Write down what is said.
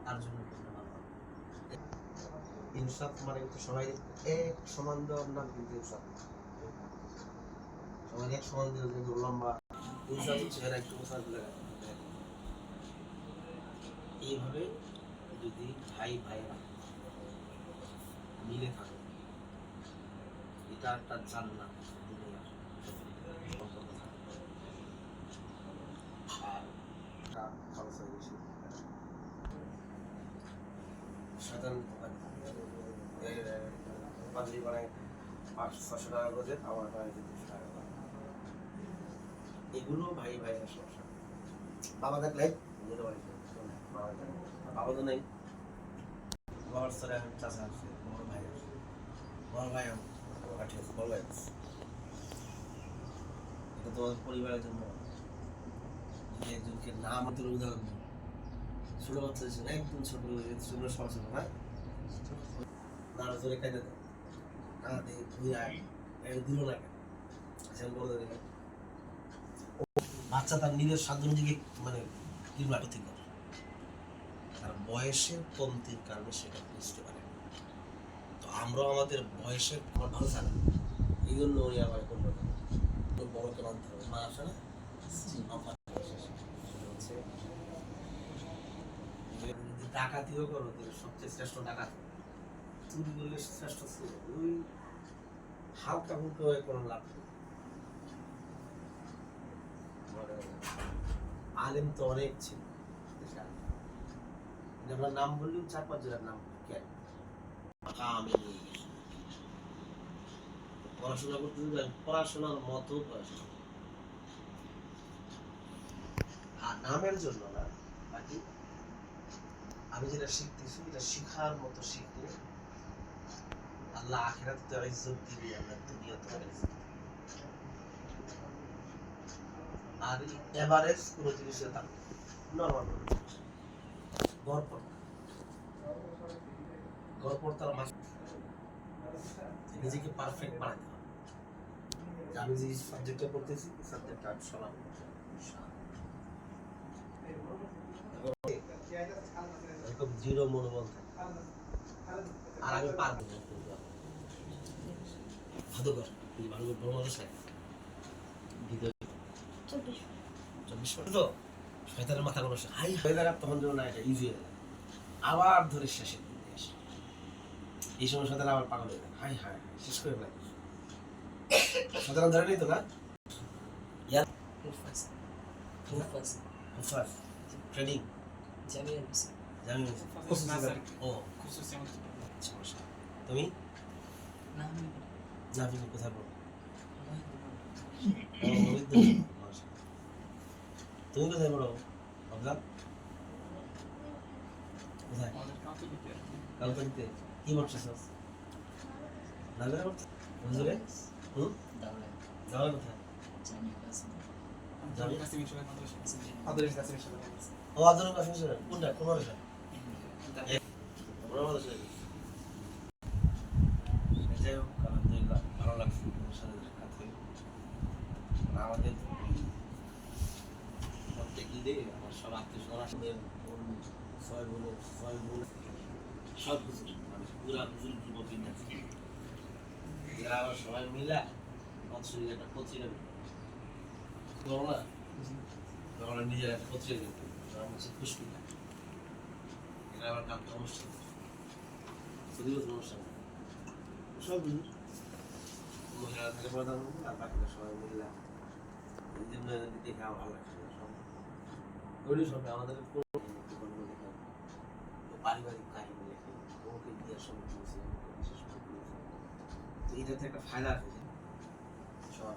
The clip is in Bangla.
তার জন্য ইনসাফ মানে কিন্তু সবাই এক সমান দেওয়ার নাম কিন্তু ইনসাফ। সবাই এক সমান দিয়ে কিন্তু লম্বা ইনসাফ হচ্ছে এরা একটু এইভাবে যদি ভাই ভাইরা মিলে থাকে, এটা একটা জান্নাত দুনিয়ার। আর খরচ হয় বেশি, সাধারণ পাঞ্জাবি বানায় 500-600 টাকা করে, আমার বানাইতে 200 টাকা। এগুলো ভাই ভাইয়ের সমস্যা। বাবা দেখলে বাবা তো নেই, বাবার স্তরে এখন চাচা আছে, বড় ভাই আছে, বড় ভাই পাঠিয়ে আছে, বড় ভাই আছে। এটা তোমার পরিবারের জন্য একজনকে নাম তোর উদাহরণ দিই, ছোট বাচ্চা ছিল একদম ছোট ছোট সমস্যা না নাড়া জোরে খাইতে দেয় না দেখে ঘুরে দিল না কেন বড় দেখে বাচ্চা তার নিজের সাধ্য নিজেকে মানে ক্ষতি করে, তার বয়সের কমতির কারণে সেটা বুঝতে পারে। তো আমরাও আমাদের বয়সের আমার ভালো থাকে, এই জন্য উনি আবার করলো বড়কে মানতে হবে। মা আসে না ডাকাতিও করো, সবচেয়ে শ্রেষ্ঠ ডাকাত চুরি করলে শ্রেষ্ঠ ছিল, ওই হালকা ফুলকা হয়ে কোনো লাভ নেই। আলেম তো অনেক ছিল, আমরা নাম বললেও 4-5 জনের নাম কেন পড়াশোনা করতে পড়াশোনার মতো পড়াশোনা আর নামের জন্য না, বাকি আমি যেটা শিখতেছি এটা শিখার মতো শিখলে আল্লাহ আখিরাতে ইজ্জত দিবে, আল্লাহ দুনিয়াতে ইজ্জত। আর এভারেজ কোনো জিনিসের দাম নরমাল গড়পড়তার নিজেকে পারফেক্ট বানাইতে হবে। আমি যে সাবজেক্টটা পড়তেছি সাবজেক্টটা আমি সমান এরকম জিরো মনোবল থাকে, আর আমি পারবো ভাদুকর ভাদুকর ব্রহ্মদ সাহেব ভিতরে 24 তো শয়তানের মাথা কোনো হাই হয়ে যাবে, তখন যেন না এটা ইজি হয়ে যায়, আবার ধরে শেষের দিকে আসে, এই সময় শয়তান আবার পাগল হয়ে যায়, হাই হাই শেষ করে ফেলে শয়তান ধরে নিত না ইয়ার ট্রেনিং তুমি না কোথায় পড়ো? তুমি কোথায় পড়ো? কোথায় কালকাটিতে কি পড়ছিস? হুজুরে দাওলা কোথায়? ও আধুনিক কোনটা কোন মাদ্রাসা? যাই হোক আলহামদুলিল্লাহ ভালো লাগছে তোমার সাথে দেখা করে। আমাদের প্রত্যেক ঈদে আমার সব আত্মীয় স্বজন ছয় বোন সব হুজুর মানে পুরা হুজুর গ্রুপ আছে, এরা আবার সবাই মিলে বছরে একটা পত্রিকা করো না, তখন নিজের একটা পত্রিকা কিন্তু হচ্ছে পুষ্পিকা, এটা আবার কালকে অনুষ্ঠান অনুষ্ঠান সব মহিলারা থাকে প্রধান আর বাকিরা সবাই মহিলা, এই জন্য দেখে আমার ভালো লাগছে সব ওইটাই সব আমাদের পারিবারিক কাহিনী লেখে ওকে বিয়ের সময় বিশেষ করে এটাতে একটা ফায়দা আছে সবার